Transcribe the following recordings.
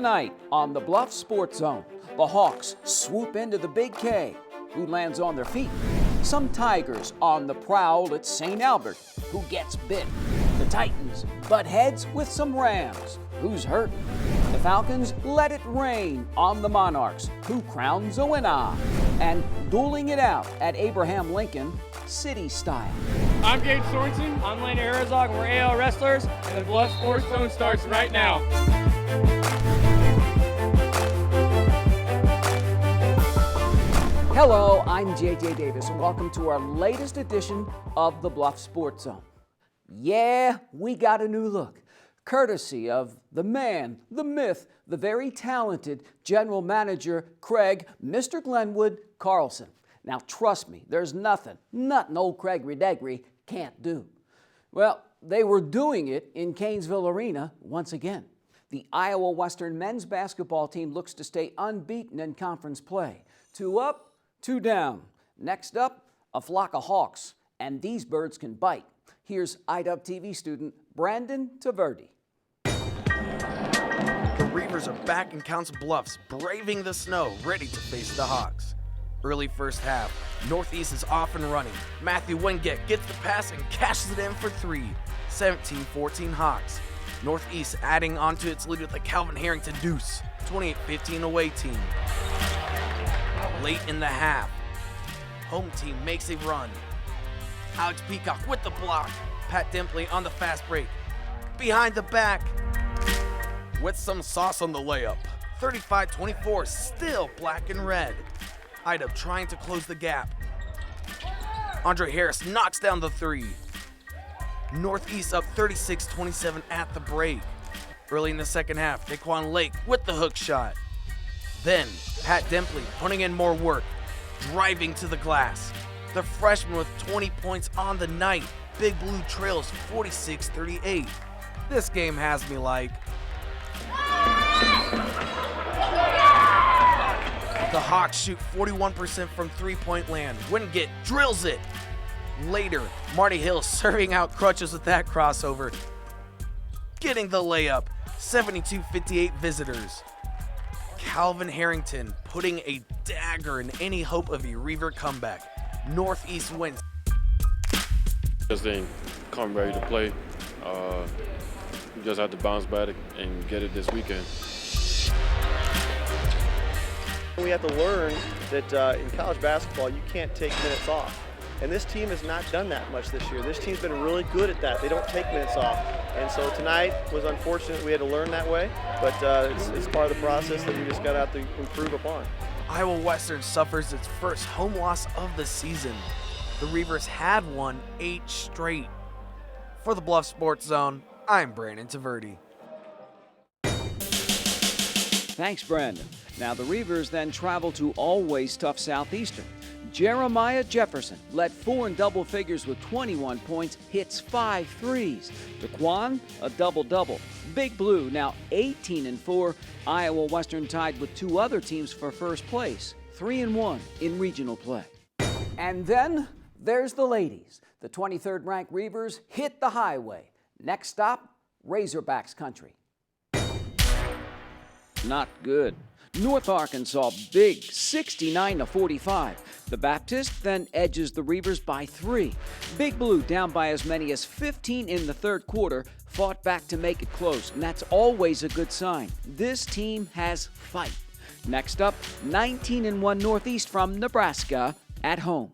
Tonight on the Bluffs Sports Zone, the Hawks swoop into the Big K. Who lands on their feet? Some Tigers on the prowl at St. Albert. Who gets bit? The Titans butt heads with some Rams. Who's hurting? The Falcons let it rain on the Monarchs. Who crowns a winner? And dueling it out at Abraham Lincoln, city style. I'm Gabe Sorensen. I'm Lane Herzog. We're AL wrestlers, and the Bluffs Sports Zone starts right now. Hello, I'm JJ Davis, and welcome to our latest edition of the Bluffs Sports Zone. Yeah, we got a new look, courtesy of the man, the myth, the very talented general manager, Craig, Mr. Glenwood Carlson. Now, trust me, there's nothing old Craig Redegri can't do. Well, they were doing it in Canesville Arena once again. The Iowa Western men's basketball team looks to stay unbeaten in conference play. 2 up, 2 down. Next up, a flock of Hawks, and these birds can bite. Here's IDUB TV student Brandon Taverdi. The Reivers are back in Council Bluffs, braving the snow, ready to face the Hawks. Early first half, Northeast is off and running. Matthew Wingett gets the pass and cashes it in for 3. 17-14 Hawks. Northeast adding onto its lead with a Calvin Harrington deuce. 28-15 away team. Late in the half, home team makes a run. Alex Peacock with the block. Pat Dimpley on the fast break. Behind the back with some sauce on the layup. 35-24, still black and red. IDUB trying to close the gap. Andre Harris knocks down the 3. Northeast up 36-27 at the break. Early in the second half, Daquan Lake with the hook shot. Then, Pat Dimpley putting in more work, driving to the glass. The freshman with 20 points on the night. Big Blue trails 46-38. This game has me like. The Hawks shoot 41% from three-point land. Wingett drills it. Later, Marty Hill serving out crutches with that crossover. Getting the layup. 72-58 visitors. Calvin Harrington putting a dagger in any hope of a Reaver comeback. Northeast wins. Just didn't come ready to play. We just have to bounce back and get it this weekend. We have to learn that in college basketball you can't take minutes off. And this team has not done that much this year. This team's been really good at that. They don't take minutes off. And so tonight was unfortunate. We had to learn that way, but it's part of the process that we just got to have to improve upon. Iowa Western suffers its first home loss of the season. The Reivers had won 8 straight. For the Bluff Sports Zone, I'm Brandon Taverdi. Thanks, Brandon. Now the Reivers then travel to always tough Southeastern. Jeremiah Jefferson led 4 in double figures with 21 points, hits 5 threes. Daquan, a double-double. Big Blue now 18-4. Iowa Western tied with 2 other teams for first place, 3-1 in regional play. And then there's the ladies. The 23rd ranked Reivers hit the highway. Next stop, Razorbacks country. Not good. North Arkansas big, 69-45. The Baptist then edges the Reivers by 3. Big Blue down by as many as 15 in the third quarter, fought back to make it close, and that's always a good sign. This team has fight. Next up, 19-1 Northeast from Nebraska at home.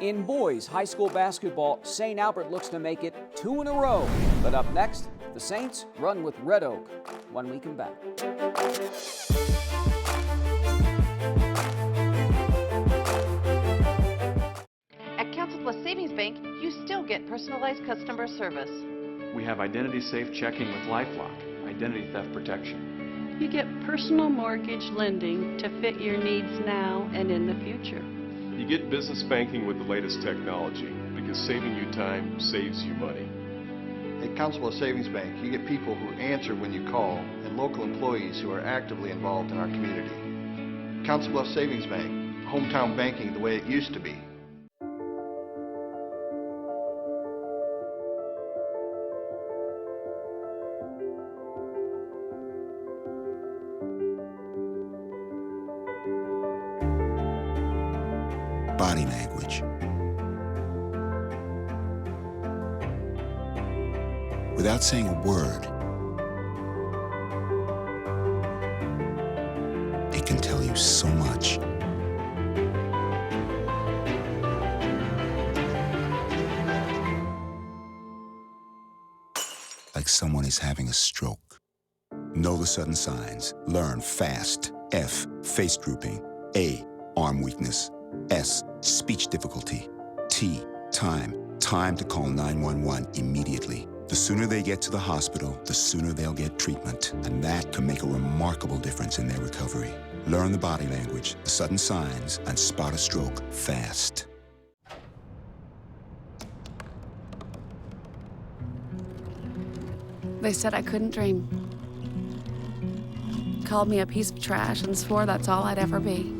In boys high school basketball, St. Albert looks to make it 2 in a row. But up next, the Saints run with Red Oak when we come back. At Council Plus Savings Bank, you still get personalized customer service. We have identity-safe checking with LifeLock, identity theft protection. You get personal mortgage lending to fit your needs now and in the future. You get business banking with the latest technology because saving you time saves you money. At Council Savings Bank, you get people who answer when you call and local employees who are actively involved in our community. Council Bluffs Savings Bank, hometown banking the way it used to be. body language. Without saying a word, it can tell you so much. Like someone is having a stroke. Know the sudden signs. Learn fast. F, face drooping. A, arm weakness. S, speech difficulty. T, time. Time to call 911 immediately. The sooner they get to the hospital, the sooner they'll get treatment. And that can make a remarkable difference in their recovery. Learn the body language, the sudden signs, and spot a stroke fast. They said I couldn't dream. Called me a piece of trash and swore that's all I'd ever be.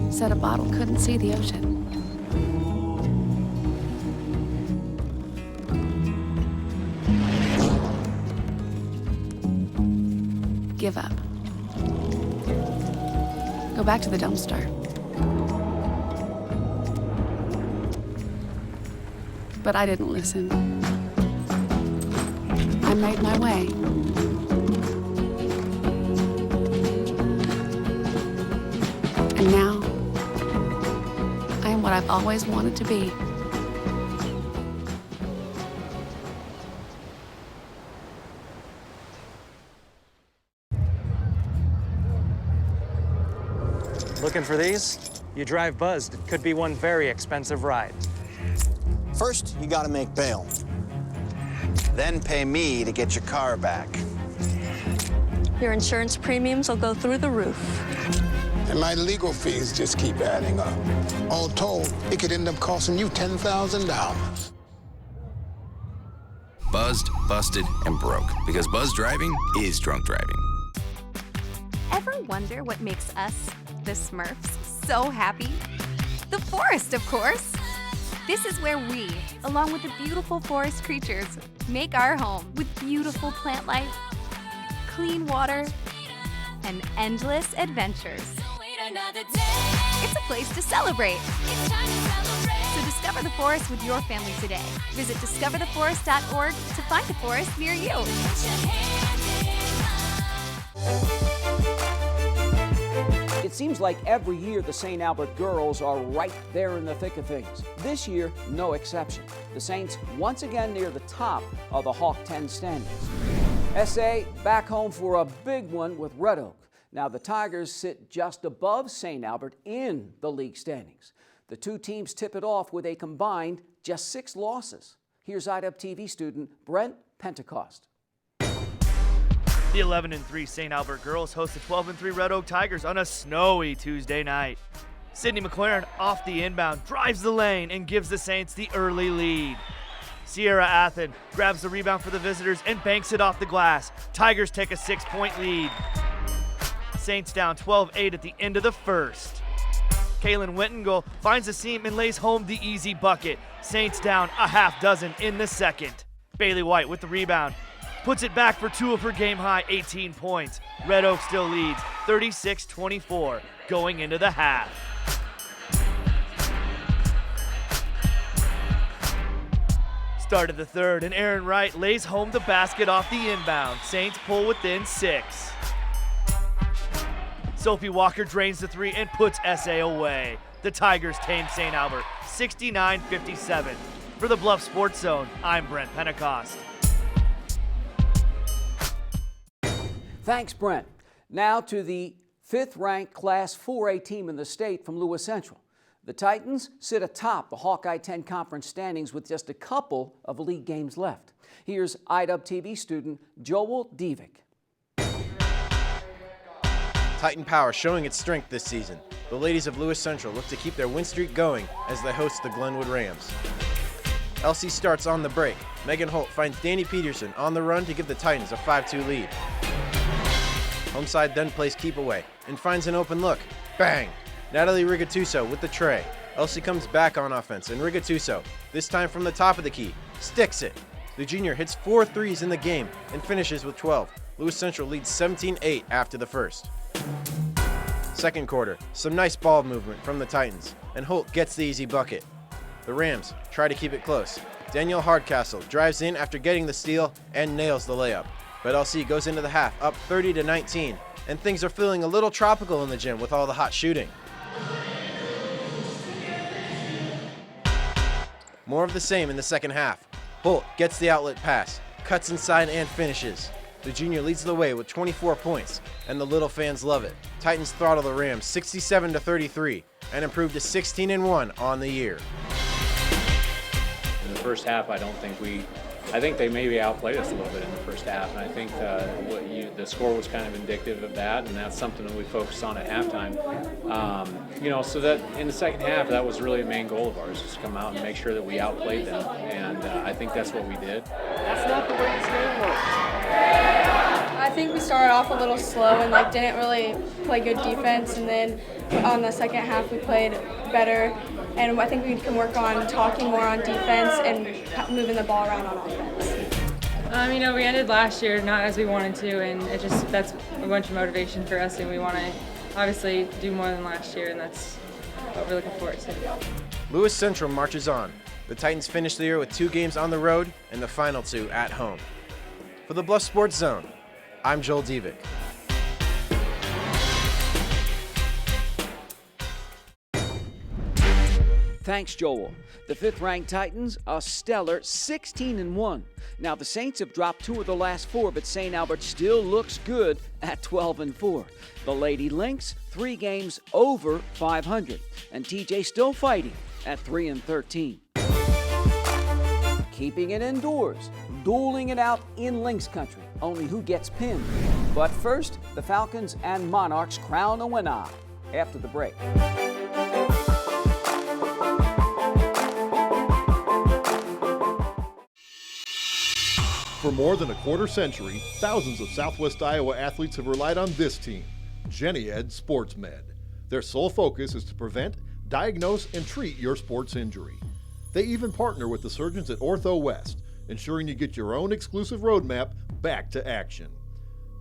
Said a bottle couldn't see the ocean. Give up. Go back to the dumpster. But I didn't listen. I made my way. And now, I am what I've always wanted to be. Looking for these? You drive buzzed. It could be one very expensive ride. First, you gotta make bail. Then pay me to get your car back. Your insurance premiums will go through the roof. And my legal fees just keep adding up. All told, it could end up costing you $10,000. Buzzed, busted, and broke. Because buzz driving is drunk driving. Ever wonder what makes us, the Smurfs, so happy? The forest, of course. This is where we, along with the beautiful forest creatures, make our home with beautiful plant life, clean water, and endless adventures. It's a place to celebrate. So discover the forest with your family today. Visit discovertheforest.org to find a forest near you. It seems like every year the St. Albert girls are right there in the thick of things. This year, no exception. The Saints once again near the top of the Hawk 10 standings. SA back home for a big one with Red Oak. Now the Tigers sit just above St. Albert in the league standings. The two teams tip it off with a combined just 6 losses. Here's IDUB TV student Brent Pentecost. The 11-3 St. Albert girls host the 12-3 Red Oak Tigers on a snowy Tuesday night. Sydney McLaren off the inbound drives the lane and gives the Saints the early lead. Sierra Athen grabs the rebound for the visitors and banks it off the glass. Tigers take a 6-point lead. Saints down 12-8 at the end of the first. Kaylin Wittengle finds the seam and lays home the easy bucket. Saints down a half dozen in the second. Bailey White with the rebound. Puts it back for 2 of her game-high 18 points. Red Oak still leads 36-24 going into the half. Start of the third, and Aaron Wright lays home the basket off the inbound. Saints pull within 6. Sophie Walker drains the 3 and puts SA away. The Tigers tame St. Albert 69-57. For the Bluffs Sports Zone, I'm Brent Pentecost. Thanks, Brent. Now to the 5th-ranked Class 4A team in the state from Lewis Central. The Titans sit atop the Hawkeye 10 conference standings with just a couple of league games left. Here's IDUB TV student Joel Divick. Titan Power showing its strength this season. The ladies of Lewis Central look to keep their win streak going as they host the Glenwood Rams. Elsie starts on the break. Megan Holt finds Danny Peterson on the run to give the Titans a 5-2 lead. Homeside then plays keep away and finds an open look. Bang! Natalie Rigatuso with the tray. Elsie comes back on offense and Rigatuso, this time from the top of the key, sticks it. The junior hits 4 threes in the game and finishes with 12. Lewis Central leads 17-8 after the first. Second quarter, some nice ball movement from the Titans, and Holt gets the easy bucket. The Rams try to keep it close. Danielle Hardcastle drives in after getting the steal and nails the layup. But LC goes into the half up 30-19, and things are feeling a little tropical in the gym with all the hot shooting. More of the same in the second half. Holt gets the outlet pass, cuts inside and finishes. The junior leads the way with 24 points, and the Little fans love it. Titans throttle the Rams 67-33 and improve to 16-1 on the year. In the first half, I think they maybe outplayed us a little bit in the first half, and I think the score was kind of indicative of that, and that's something that we focused on at halftime. So that in the second half, that was really a main goal of ours, is to come out and make sure that we outplayed them, and I think that's what we did. That's not the way this game works. I think we started off a little slow and didn't really play good defense, and then on the second half we played better, and I think we can work on talking more on defense and moving the ball around on offense. We ended last year not as we wanted to, and that's a bunch of motivation for us, and we want to obviously do more than last year, and that's what we're looking forward to. Lewis Central marches on. The Titans finish the year with 2 games on the road and the final 2 at home. For the Bluff Sports Zone, I'm Joel Dievik. Thanks, Joel. The 5th-ranked Titans, a stellar 16-1. Now, the Saints have dropped 2 of the last 4, but St. Albert still looks good at 12-4. The Lady Lynx, 3 games over 500. And TJ still fighting at 3-13. Keeping it indoors, dueling it out in Lynx country. Only who gets pinned. But first, the Falcons and Monarchs crown a winner after the break. For more than a quarter century, thousands of Southwest Iowa athletes have relied on this team, GENIED Sports Med. Their sole focus is to prevent, diagnose, and treat your sports injury. They even partner with the surgeons at Ortho West, ensuring you get your own exclusive roadmap back to action.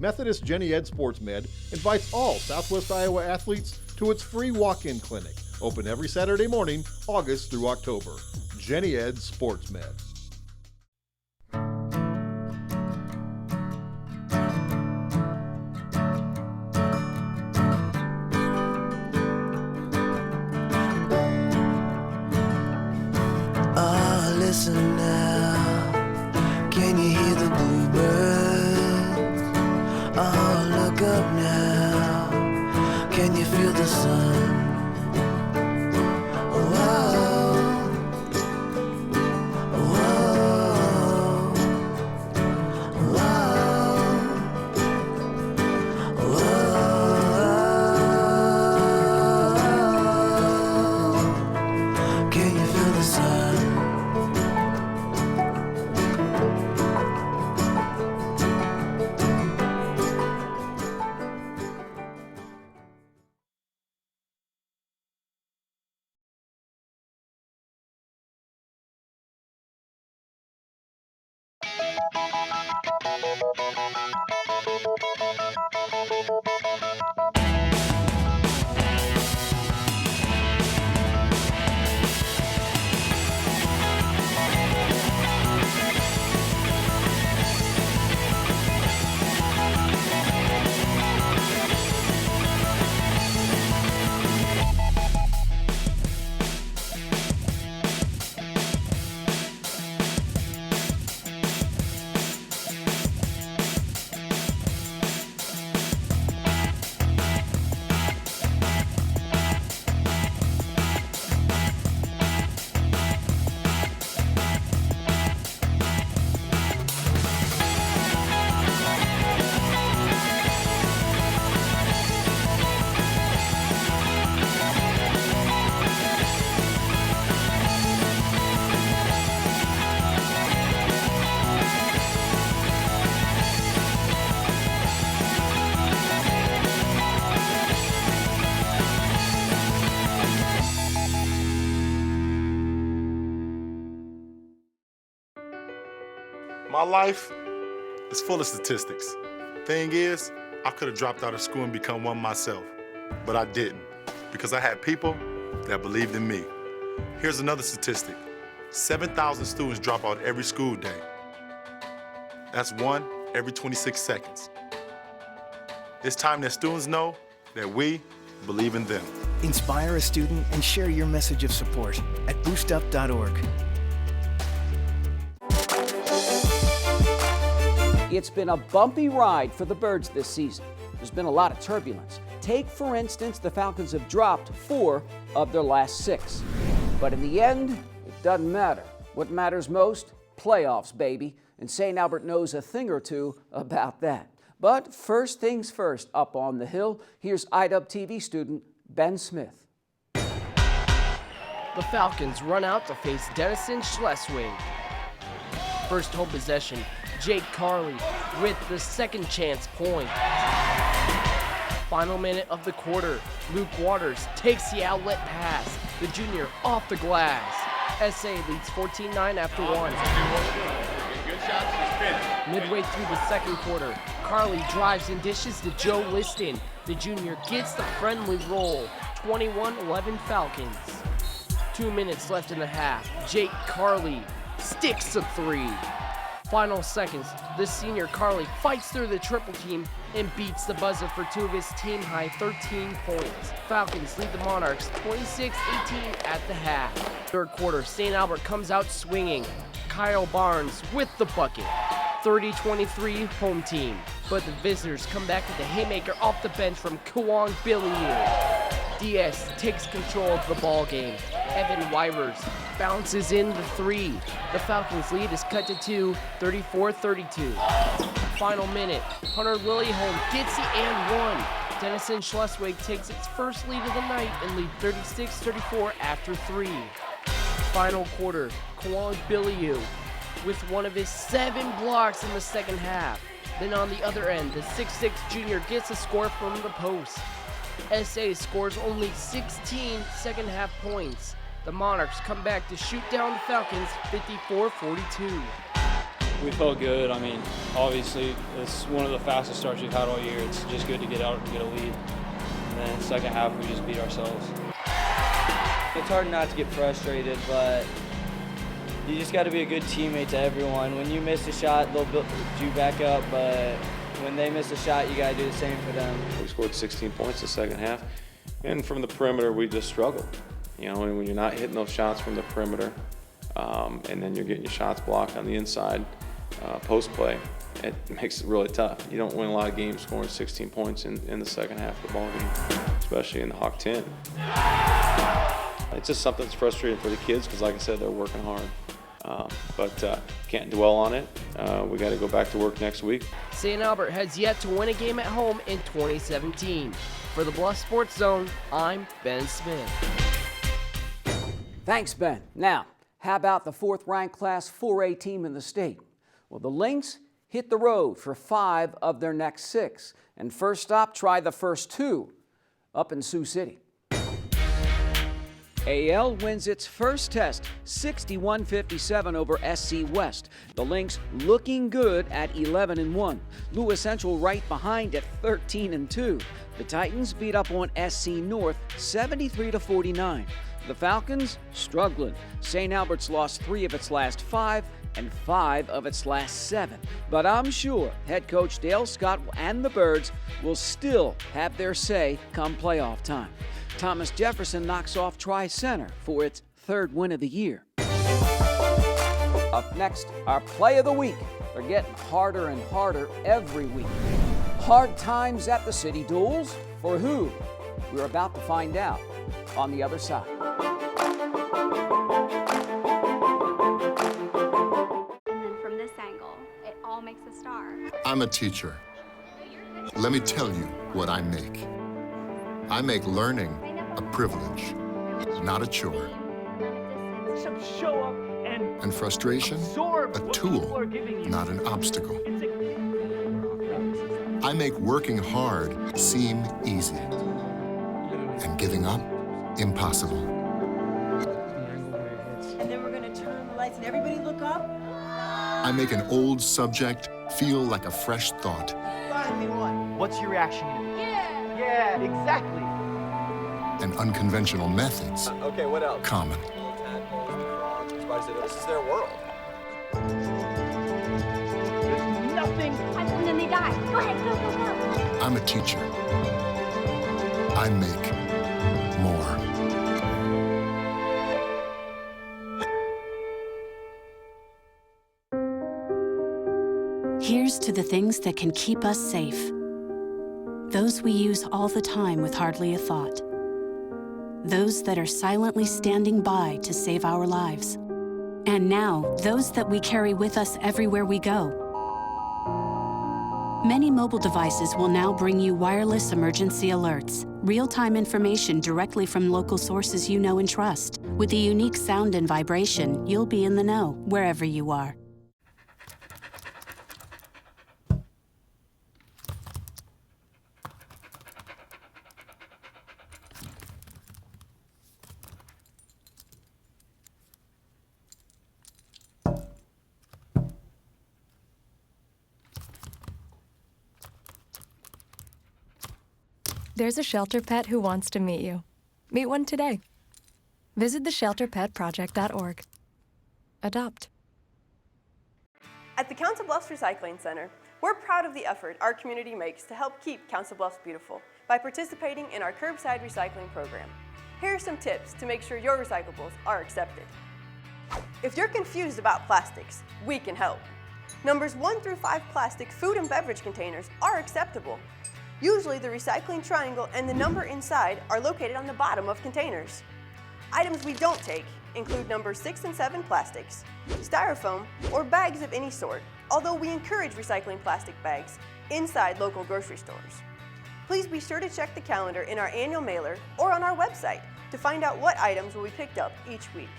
Methodist GENIED Sports Med invites all Southwest Iowa athletes to its free walk-in clinic, open every Saturday morning, August through October. GENIED Sports Med. Listen now, can you hear the bluebirds? Oh, look up now, can you feel the sun? My life is full of statistics. Thing is, I could have dropped out of school and become one myself, but I didn't, because I had people that believed in me. Here's another statistic. 7,000 students drop out every school day. That's one every 26 seconds. It's time that students know that we believe in them. Inspire a student and share your message of support at boostup.org. It's been a bumpy ride for the Birds this season. There's been a lot of turbulence. Take, for instance, the Falcons have dropped 4 of their last 6. But in the end, it doesn't matter. What matters most? Playoffs, baby. And St. Albert knows a thing or two about that. But first things first, up on the hill, here's IDUB TV student Ben Smith. The Falcons run out to face Denison-Schleswig. First home possession, Jake Carley with the second chance point. Final minute of the quarter, Luke Waters takes the outlet pass. The junior off the glass. SA leads 14-9 after 1. Midway through the second quarter, Carley drives and dishes to Joe Liston. The junior gets the friendly roll. 21-11 Falcons. 2 minutes left in the half. Jake Carley sticks a 3. Final seconds, the senior Carley fights through the triple team and beats the buzzer for 2 of his team-high 13 points. Falcons lead the Monarchs 26-18 at the half. Third quarter, St. Albert comes out swinging. Kyle Barnes with the bucket. 30-23 home team. But the visitors come back with a haymaker off the bench from Kuwong Billiu. DS takes control of the ball game. Evan Weivers bounces in the 3. The Falcons lead is cut to 2, 34-32. Final minute, Hunter Lillyholm gets the and 1. Denison-Schleswig takes its first lead of the night and lead 36-34 after 3. Final quarter, Kuwong Billiu with one of his 7 blocks in the second half. Then on the other end, the 6'6 junior gets a score from the post. SA scores only 16 second half points. The Monarchs come back to shoot down the Falcons 54-42. We felt good. I mean, obviously, it's one of the fastest starts we've had all year. It's just good to get out and get a lead. And then second half, we just beat ourselves. It's hard not to get frustrated, but you just got to be a good teammate to everyone. When you miss a shot, they'll build you back up, but when they miss a shot, you got to do the same for them. We scored 16 points the second half, and from the perimeter, we just struggled. You know, and when you're not hitting those shots from the perimeter, and then you're getting your shots blocked on the inside post play, it makes it really tough. You don't win a lot of games scoring 16 points in the second half of the ball game, especially in the Hawk 10. It's just something that's frustrating for the kids because, like I said, they're working hard. But can't dwell on it. We got to go back to work next week. St. Albert has yet to win a game at home in 2017. For the Bluffs Sports Zone, I'm Ben Smith. Thanks, Ben. Now, how about the 4th-ranked Class 4A team in the state? Well, the Lynx hit the road for 5 of their next 6. And first stop, try the first 2 up in Sioux City. AL wins its first test 61-57 over SC West. The Lynx looking good at 11-1. Lewis Central right behind at 13-2. The Titans beat up on SC North 73-49. The Falcons struggling. St. Albert's lost 3 of its last 5 and 5 of its last 7. But I'm sure head coach Dale Scott and the Birds will still have their say come playoff time. Thomas Jefferson knocks off Tri-Center for its 3rd win of the year. Up next, our play of the week. They're getting harder and harder every week. Hard times at the City Duels. For who? We're about to find out on the other side. And then from this angle, it all makes a star. I'm a teacher. Let me tell you what I make. I make learning a privilege, not a chore. Show up And frustration, a tool, not an obstacle. I make working hard seem easy, and giving up impossible. And then we're going to turn the lights and everybody look up. I make an old subject feel like a fresh thought. 1v1. What's your reaction gonna be? Yeah! Yeah, exactly. And unconventional methods Okay, what else? common. This is their world. There's nothing. And then they die. Go ahead, go, go, go. I'm a teacher. I make more. Here's to the things that can keep us safe. Those we use all the time with hardly a thought. Those that are silently standing by to save our lives. And now, those that we carry with us everywhere we go. Many mobile devices will now bring you wireless emergency alerts, real-time information directly from local sources you know and trust. With the unique sound and vibration, you'll be in the know, wherever you are. There's a shelter pet who wants to meet you. Meet one today. Visit theshelterpetproject.org. Adopt. At the Council Bluffs Recycling Center, we're proud of the effort our community makes to help keep Council Bluffs beautiful by participating in our curbside recycling program. Here are some tips to make sure your recyclables are accepted. If you're confused about plastics, we can help. Numbers 1 through 5 plastic food and beverage containers are acceptable. Usually the recycling triangle and the number inside are located on the bottom of containers. Items we don't take include numbers 6 and 7 plastics, styrofoam, or bags of any sort, although we encourage recycling plastic bags inside local grocery stores. Please be sure to check the calendar in our annual mailer or on our website to find out what items will be picked up each week.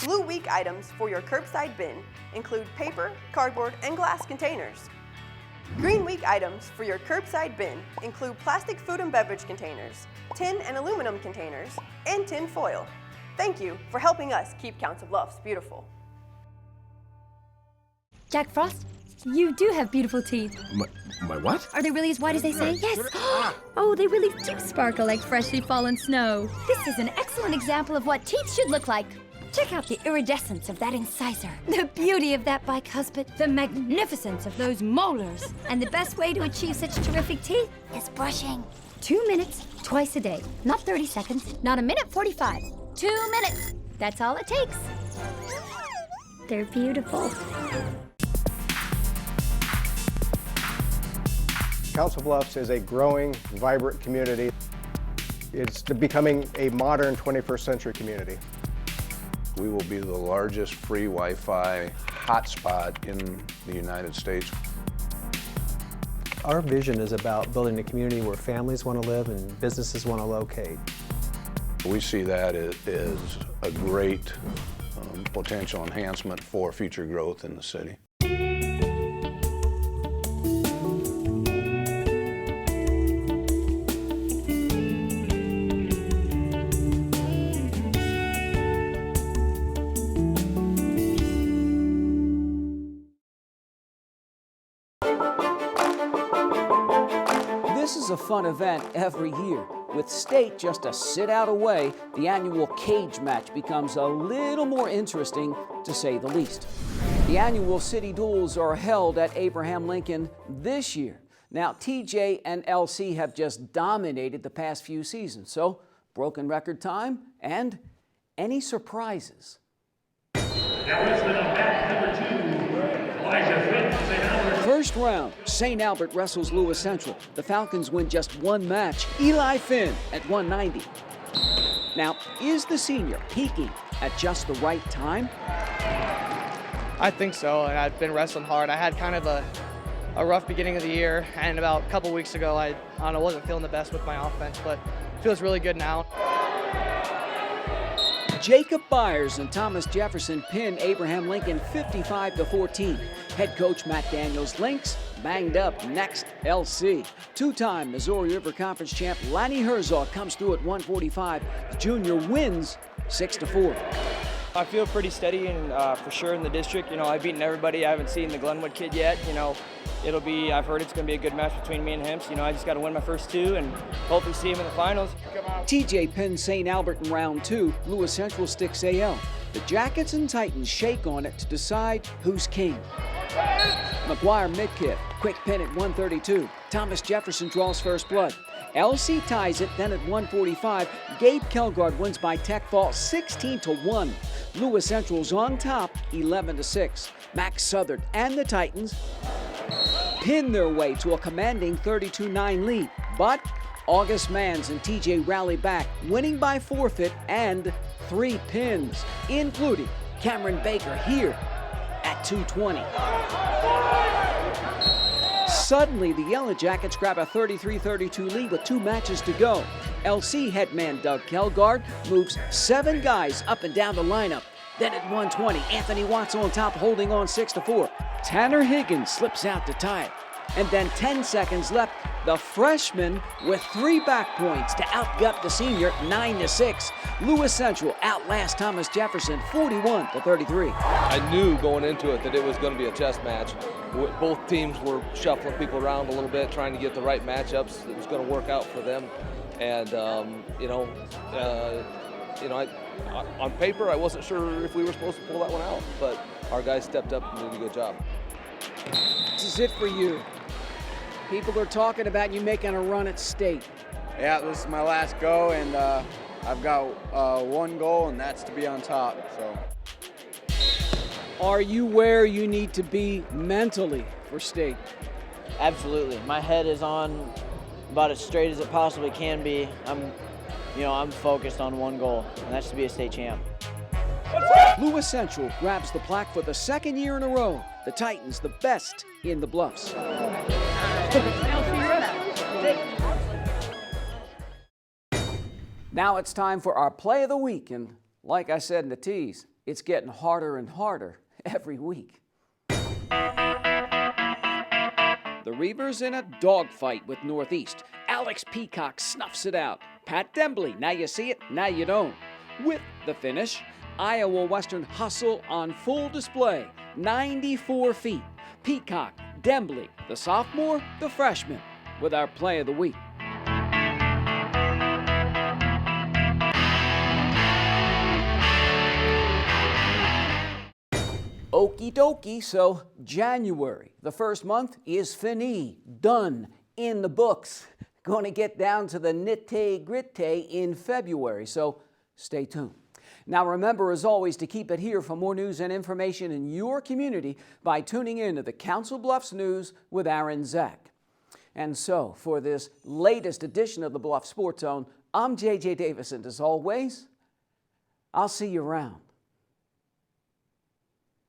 Blue Week items for your curbside bin include paper, cardboard, and glass containers. Green Week items for your curbside bin include plastic food and beverage containers, tin and aluminum containers, and tin foil. Thank you for helping us keep Council Bluffs beautiful. Jack Frost, you do have beautiful teeth. My what? Are they really as white as they say? Yes. Oh, they really do sparkle like freshly fallen snow. This is an excellent example of what teeth should look like. Check out the iridescence of that incisor, the beauty of that bicuspid, the magnificence of those molars. And the best way to achieve such terrific teeth is brushing. 2 minutes, twice a day. Not 30 seconds, not a minute 45. 2 minutes. That's all it takes. They're beautiful. Council Bluffs is a growing, vibrant community. It's becoming a modern 21st century community. We will be the largest free Wi-Fi hotspot in the United States. Our vision is about building a community where families want to live and businesses want to locate. We see that as a great potential enhancement for future growth in the city. This is a fun event every year. With state just a sit out away, the annual cage match becomes a little more interesting, to say the least. The annual city duels are held at Abraham Lincoln this year. Now, TJ and LC have just dominated the past few seasons, so broken record time and any surprises? First round, St. Albert wrestles Lewis Central. The Falcons win just one match. Eli Finn at 190. Now, is the senior peaking at just the right time? I think so, and I've been wrestling hard. I had kind of a rough beginning of the year, and about a couple weeks ago, I wasn't feeling the best with my offense, but it feels really good now. Jacob Byers and Thomas Jefferson pin Abraham Lincoln 55-14. Head coach Matt Daniels Lynx banged up next. LC. Two-time Missouri River Conference champ Lanny Herzog comes through at 145. The junior wins 6-4. I feel pretty steady and for sure in the district. You know, I've beaten everybody. I haven't seen the Glenwood kid yet. You know, I've heard it's going to be a good match between me and him. So, you know, I just got to win my first two and hopefully see him in the finals. TJ Penn St. Albert in round 2, Lewis Central sticks AL. The Jackets and Titans shake on it to decide who's king. McGuire mid-kick, quick pin at 132. Thomas Jefferson draws first blood. LC ties it, then at 145, Gabe Kelgard wins by tech fall 16-1. Lewis Central's on top, 11-6. Max Southern and the Titans pin their way to a commanding 32-9 lead. But August Mans and TJ rally back, winning by forfeit and 3 pins, including Cameron Baker here at 220. Suddenly, the Yellow Jackets grab a 33-32 lead with 2 matches to go. LC headman Doug Kelgard moves 7 guys up and down the lineup. Then at 120, Anthony Watts on top, holding on 6-4. Tanner Higgins slips out to tie it. And then 10 seconds left, the freshman with 3 back points to outgut the senior 9-6. Lewis Central outlast Thomas Jefferson 41-33. I knew going into it that it was going to be a chess match. Both teams were shuffling people around a little bit, trying to get the right matchups that was going to work out for them. And on paper, I wasn't sure if we were supposed to pull that one out, but our guys stepped up and did a good job. This is it for you. People are talking about you making a run at state. Yeah, this is my last go, and I've got one goal, and that's to be on top. So, are you where you need to be mentally for state? Absolutely. My head is on about as straight as it possibly can be. I'm focused on one goal, and that's to be a state champ. Lewis Central grabs the plaque for the 2nd year in a row. The Titans, the best in the Bluffs. Now it's time for our play of the week, and like I said in the tease, it's getting harder and harder every week. The Reivers in a dogfight with Northeast. Alex Peacock snuffs it out. Pat Dembley, now you see it, now you don't. With the finish, Iowa Western hustle on full display, 94 feet. Peacock, Dembley, the sophomore, the freshman, with our play of the week. Okie dokie, so January, the first month, is fini, done, in the books. Going to get down to the nitty-gritty in February, so stay tuned. Now remember, as always, to keep it here for more news and information in your community by tuning in to the Council Bluffs News with Aaron Zach. And so, for this latest edition of the Bluff Sports Zone, I'm J.J. Davis, and as always, I'll see you around.